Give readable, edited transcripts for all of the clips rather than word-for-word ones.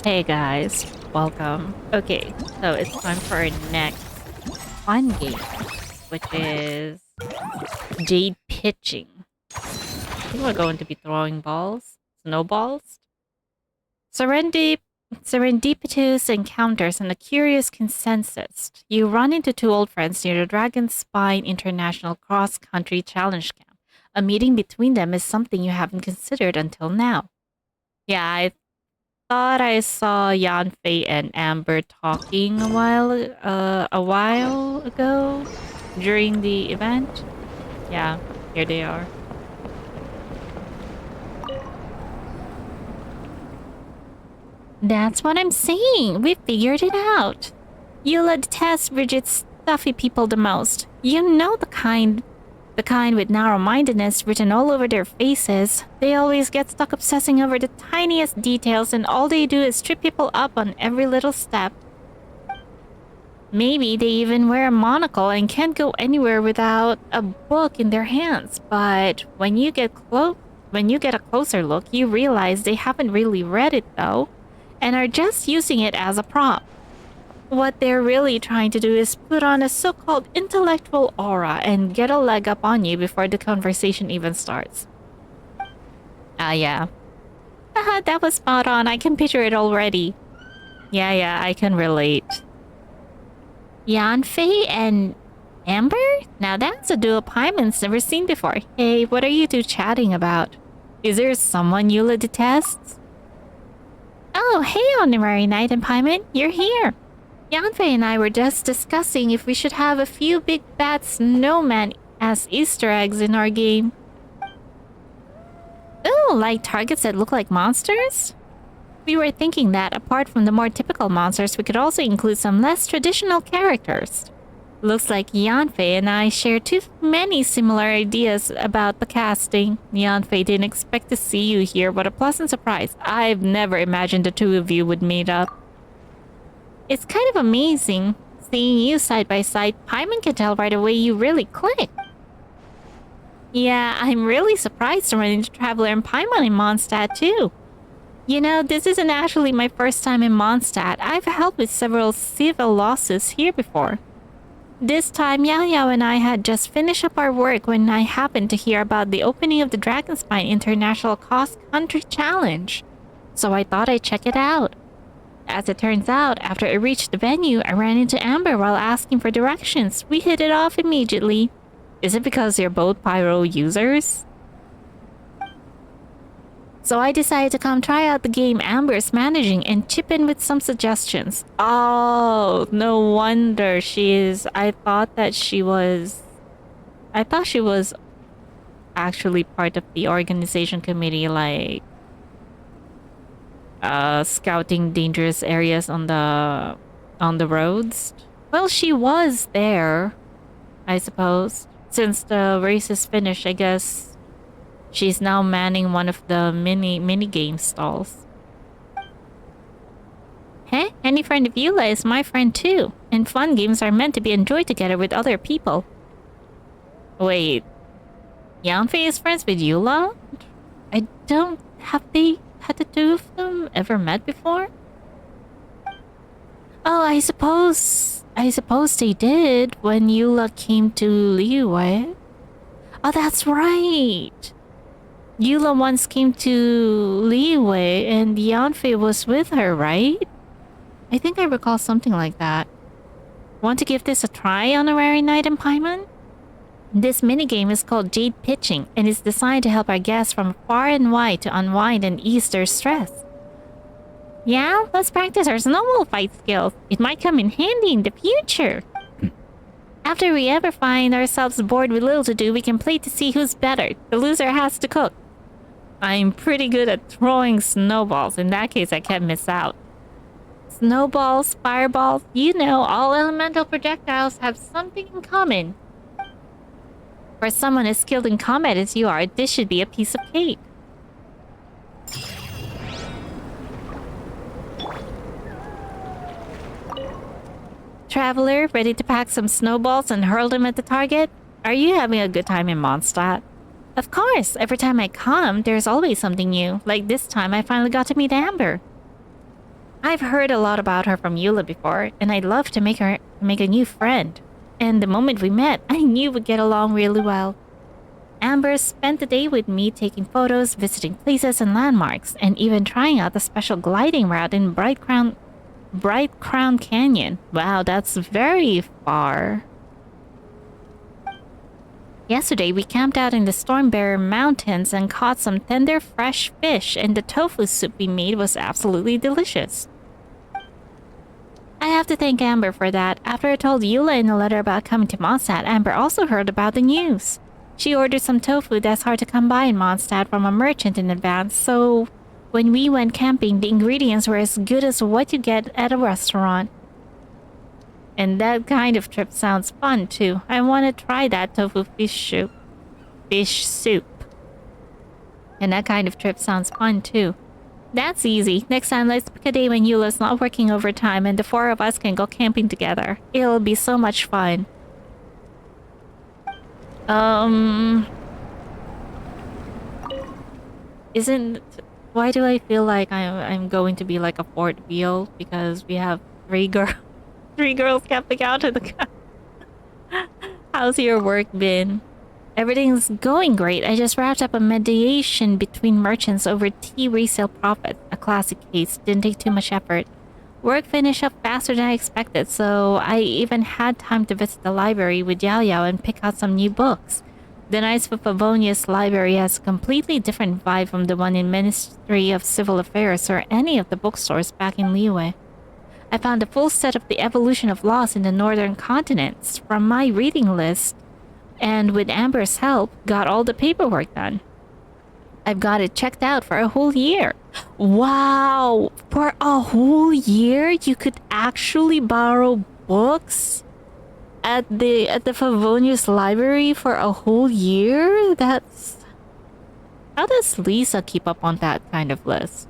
Hey guys, welcome. Okay, so it's time for our next fun game, which is Jade pitching. I think we're going to be throwing balls, snowballs. Serendip Serendipitous encounters and a curious consensus. You run into two old friends near the Dragon Spine International Cross Country Challenge Camp. A meeting between them is something you haven't considered until now. Yeah, I thought I saw Yanfei and Amber talking a while ago during the event. Yeah, here they are. That's what I'm saying. We figured it out. Eula detests rigid, stuffy people the most. You know the kind with narrow-mindedness written all over their faces. They always get stuck obsessing over the tiniest details and all they do is trip people up on every little step. Maybe they even wear a monocle and can't go anywhere without a book in their hands. But when you get a closer look, you realize they haven't really read it though, and are just using it as a prop. What they're really trying to do is put on a so-called intellectual aura and get a leg up on you before the conversation even starts. Yeah. Haha, that was spot on. I can picture it already. Yeah, I can relate. Yanfei and Amber? Now that's a duo Paimon's never seen before. Hey, what are you two chatting about? Is there someone Eula detests? Oh, hey, Honorary Knight and Paimon, you're here. Yanfei and I were just discussing if we should have a few big bad snowmen as Easter eggs in our game. Ooh, like targets that look like monsters? We were thinking that, apart from the more typical monsters, we could also include some less traditional characters. Looks like Yanfei and I share too many similar ideas about the casting. Yanfei didn't expect to see you here, what a pleasant surprise. I've never imagined the two of you would meet up. It's kind of amazing. Seeing you side by side, Paimon can tell right away you really click. Yeah, I'm really surprised to run into Traveler and Paimon in Mondstadt too. You know, this isn't actually my first time in Mondstadt. I've helped with several civil lawsuits here before. This time, Yao Yao and I had just finished up our work when I happened to hear about the opening of the Dragonspine International Cross Country Challenge. So I thought I'd check it out. As it turns out, after I reached the venue, I ran into Amber while asking for directions. We hit it off immediately. Is it because you're both pyro users? So I decided to come try out the game Amber's managing and chip in with some suggestions. Oh, no wonder she is. I thought she was actually part of the organization committee, like scouting dangerous areas on the roads. Well, she was there, I suppose. Since the race is finished, I guess she's now manning one of the mini game stalls. Hey, any friend of Eula is my friend too, and fun games are meant to be enjoyed together with other people. Wait, Yanfei is friends with Eula? Have the two of them ever met before? Oh, I suppose they did when Eula came to Liyue. Oh, that's right. Eula once came to Liyue and Yanfei was with her, right? I think I recall something like that. Want to give this a try, Honorary Knight and Paimon? This minigame is called Jade Pitching and is designed to help our guests from far and wide to unwind and ease their stress. Yeah, let's practice our snowball fight skills. It might come in handy in the future. After we ever find ourselves bored with little to do, we can play to see who's better. The loser has to cook. I'm pretty good at throwing snowballs. In that case, I can't miss out. Snowballs, fireballs, you know, all elemental projectiles have something in common. For someone as skilled in combat as you are, this should be a piece of cake. Traveler, ready to pack some snowballs and hurl them at the target? Are you having a good time in Mondstadt? Of course, every time I come, there's always something new. Like this time, I finally got to meet Amber. I've heard a lot about her from Eula before, and I'd love to make a new friend. And the moment we met, I knew we'd get along really well. Amber spent the day with me taking photos, visiting places and landmarks, and even trying out the special gliding route in Bright Crown Canyon. Wow, that's very far. Yesterday, we camped out in the Stormbearer Mountains and caught some tender fresh fish, and the tofu soup we made was absolutely delicious. I have to thank Amber for that. After I told Eula in a letter about coming to Mondstadt, Amber also heard about the news. She ordered some tofu that's hard to come by in Mondstadt from a merchant in advance, so when we went camping, the ingredients were as good as what you get at a restaurant. And that kind of trip sounds fun, too. I want to try that tofu fish soup. And that kind of trip sounds fun, too. That's easy. Next time, let's pick a day when Eula's not working overtime and the four of us can go camping together. It'll be so much fun. Why do I feel like I'm going to be like a fourth wheel? Because we have three girls camping out in the camp. How's your work been? Everything's going great. I just wrapped up a mediation between merchants over tea resale profits. A classic case. Didn't take too much effort. Work finished up faster than I expected, so I even had time to visit the library with Yao Yao and pick out some new books. The Knights of Favonius library has a completely different vibe from the one in Ministry of Civil Affairs or any of the bookstores back in Liyue. I found a full set of The Evolution of Laws in the Northern Continents from my reading list, and with Amber's help, got all the paperwork done. I've got it checked out for a whole year. Wow! For a whole year, you could actually borrow books at the Favonius library for a whole year? That's... How does Lisa keep up on that kind of list?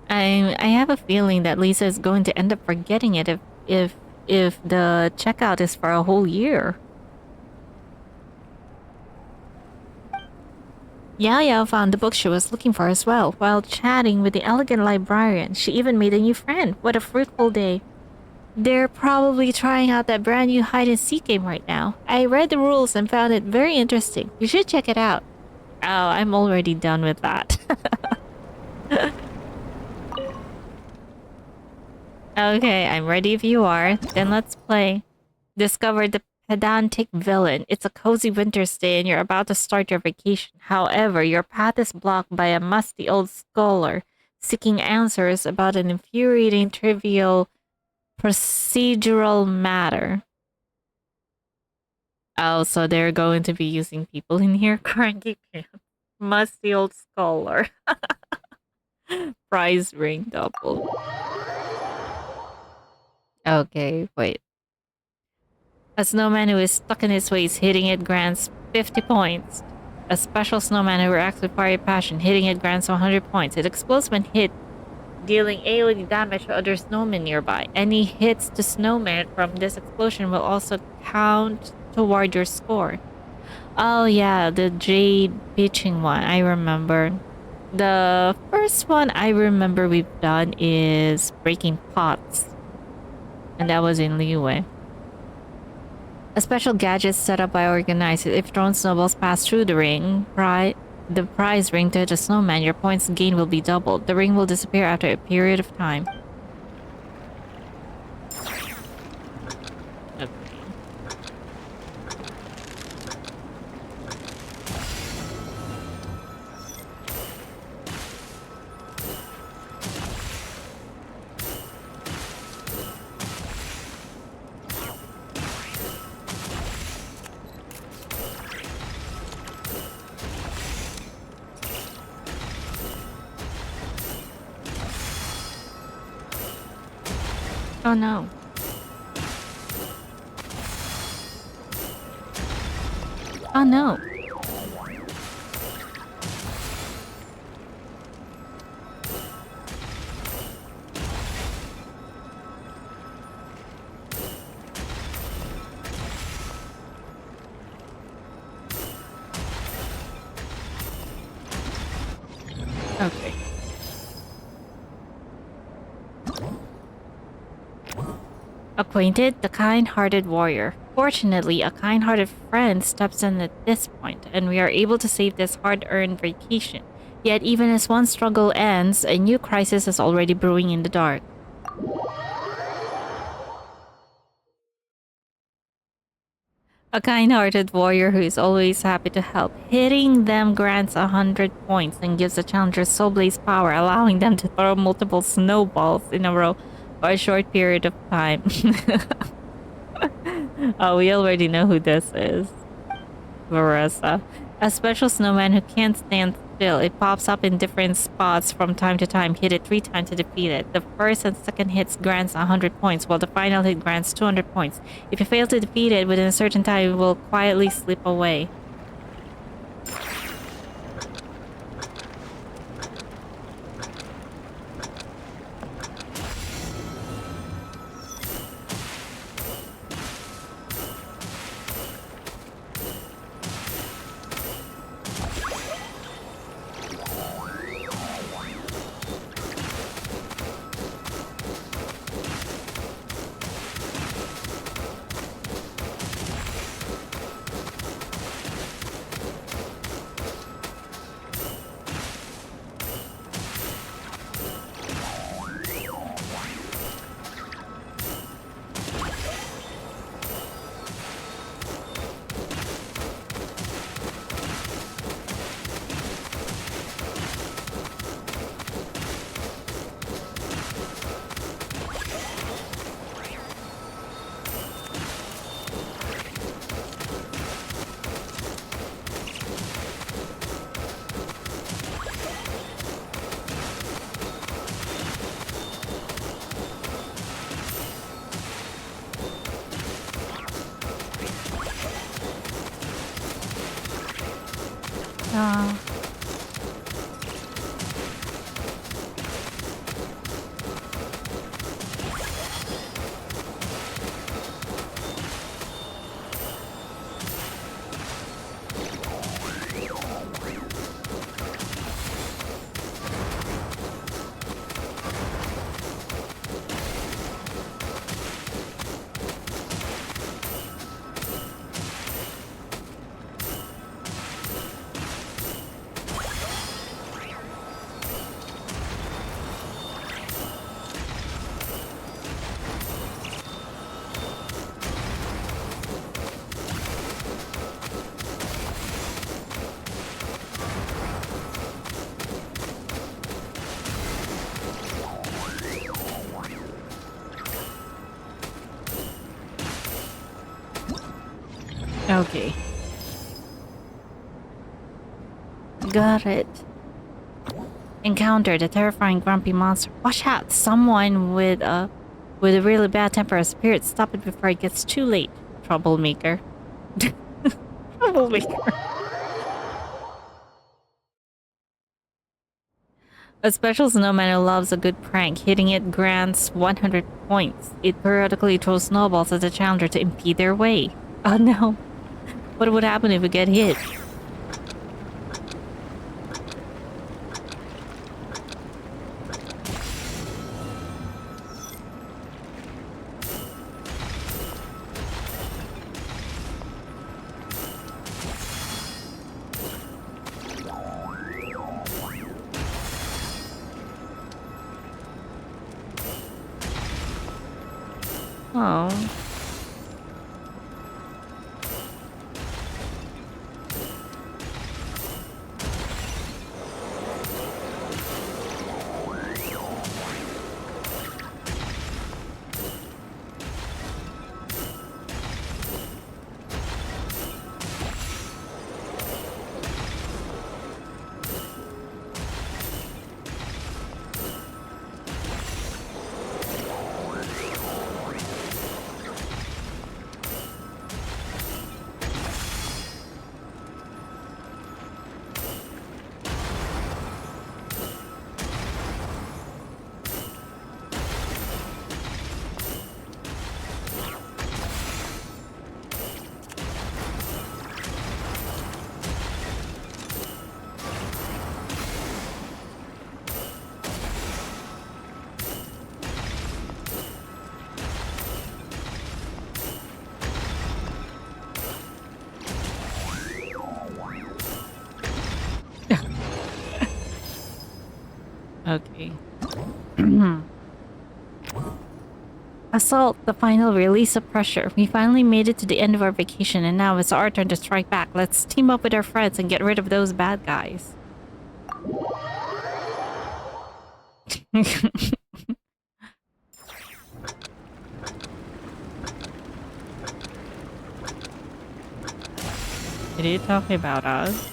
I have a feeling that Lisa is going to end up forgetting it if the checkout is for a whole year. Yao Yao found the book she was looking for as well. While chatting with the elegant librarian, she even made a new friend. What a fruitful day. They're probably trying out that brand new hide-and-seek game right now. I read the rules and found it very interesting. You should check it out. Oh, I'm already done with that. Okay, I'm ready if you are. Then let's play. Discover the pedantic villain. It's a cozy winter's day and you're about to start your vacation. However, your path is blocked by a musty old scholar seeking answers about an infuriating trivial procedural matter. Oh, so they're going to be using people in here? Cranky pants. Musty old scholar. Prize ring double. Okay, wait. A snowman who is stuck in his ways, hitting it grants 50 points. A special snowman who reacts with fiery passion, hitting it grants 100 points. It explodes when hit, dealing AoE damage to other snowmen nearby. Any hits to snowmen from this explosion will also count toward your score. Oh yeah, the Jade pitching one, I remember. The first one I remember we've done is breaking pots. And that was in Liyue. A special gadget set up by organizers. If thrown snowballs pass through the ring, the prize ring to the snowman, your points gained will be doubled. The ring will disappear after a period of time. Okay. Oh no. Oh no. Okay. Acquainted, the kind-hearted warrior. Fortunately, a kind-hearted friend steps in at this point, and we are able to save this hard-earned vacation. Yet, even as one struggle ends, a new crisis is already brewing in the dark. A kind-hearted warrior who is always happy to help. Hitting them grants 100 points and gives the challengers Soulblaze power, allowing them to throw multiple snowballs in a row for a short period of time. Oh, we already know who this is. Varesa. A special snowman who can't stand still. It pops up in different spots from time to time. Hit it 3 times to defeat it. The first and second hits grants 100 points, while the final hit grants 200 points. If you fail to defeat it within a certain time, it will quietly slip away. Okay. Got it. Encountered a terrifying grumpy monster. Watch out! Someone with a really bad temper or spirit. Stop it before it gets too late. Troublemaker. Troublemaker. A special snowman who loves a good prank. Hitting it grants 100 points. It periodically throws snowballs at the challenger to impede their way. Oh no. What would happen if we get hit? Oh. Okay. Assault, the final release of pressure. We finally made it to the end of our vacation, and now it's our turn to strike back. Let's team up with our friends and get rid of those bad guys. Did he talk about us?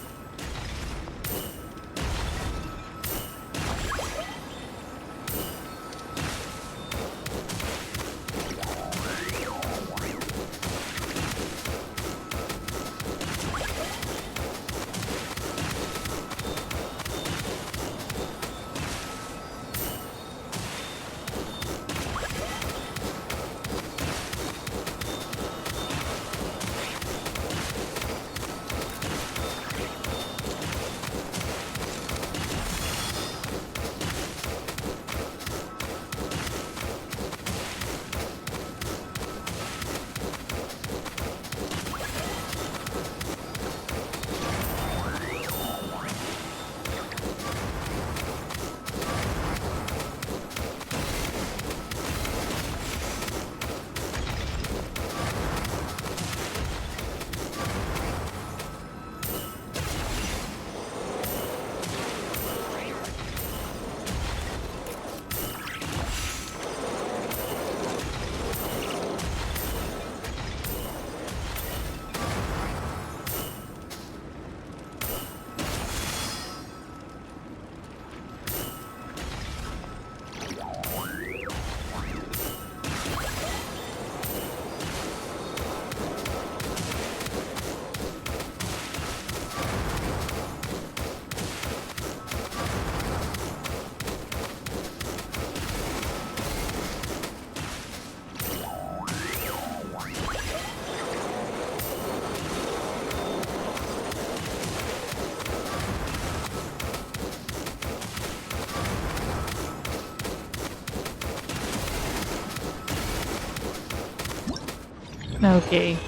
Okay.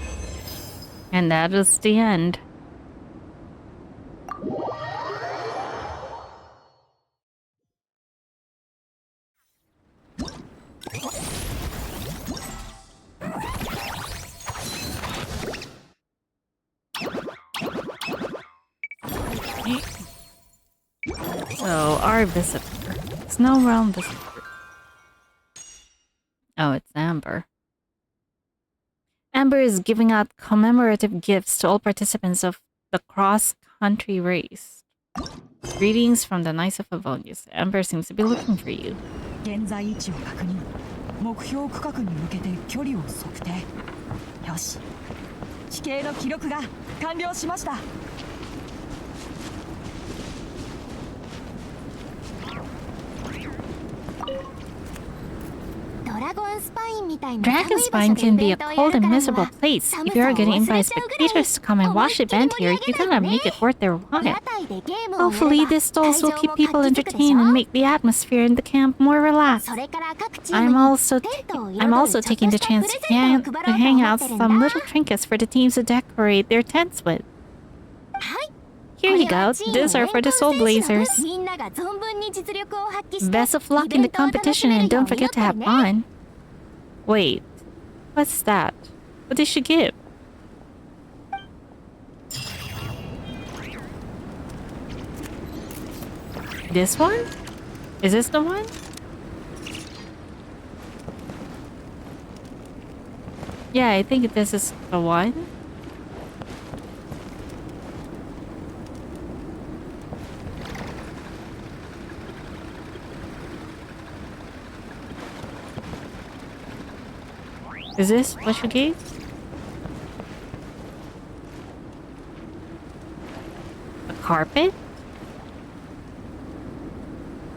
And that is the end. So, our visitor. Snow Realm visitor. Oh, it's Amber. Amber is giving out commemorative gifts to all participants of the cross-country race. Greetings from the Knights of Favonius. Amber seems to be looking for you. 現在位置を確認。目標区画に向けて距離を測定。よし。地形の記録が完了しました。Dragon Spine can be a cold and miserable place. If you are getting invited spectators to come and watch the event here, you gotta make it worth their while. Hopefully, these stalls will keep people entertained and make the atmosphere in the camp more relaxed. I'm also taking the chance to hang out some little trinkets for the teams to decorate their tents with. Here you go. These are for the Soulblazers. Best of luck in the competition and don't forget to have fun. Wait, what's that? What did she give? This one? Is this the one? Yeah, I think this is the one. Is this what you gave? A carpet?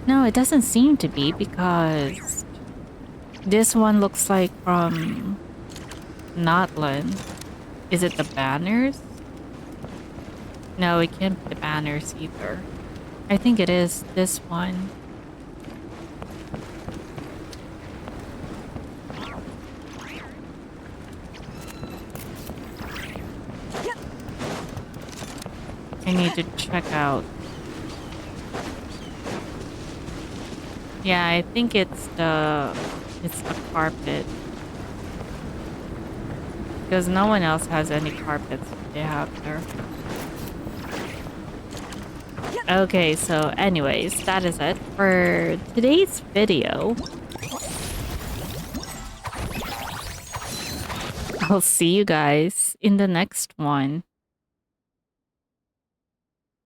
No, it doesn't seem to be because this one looks like from Notland. Is it the banners? No, it can't be the banners either. I think it is this one. I need to check out. Yeah, I think it's the carpet. Because no one else has any carpets they have there. Okay, so anyways, that is it for today's video. I'll see you guys in the next one.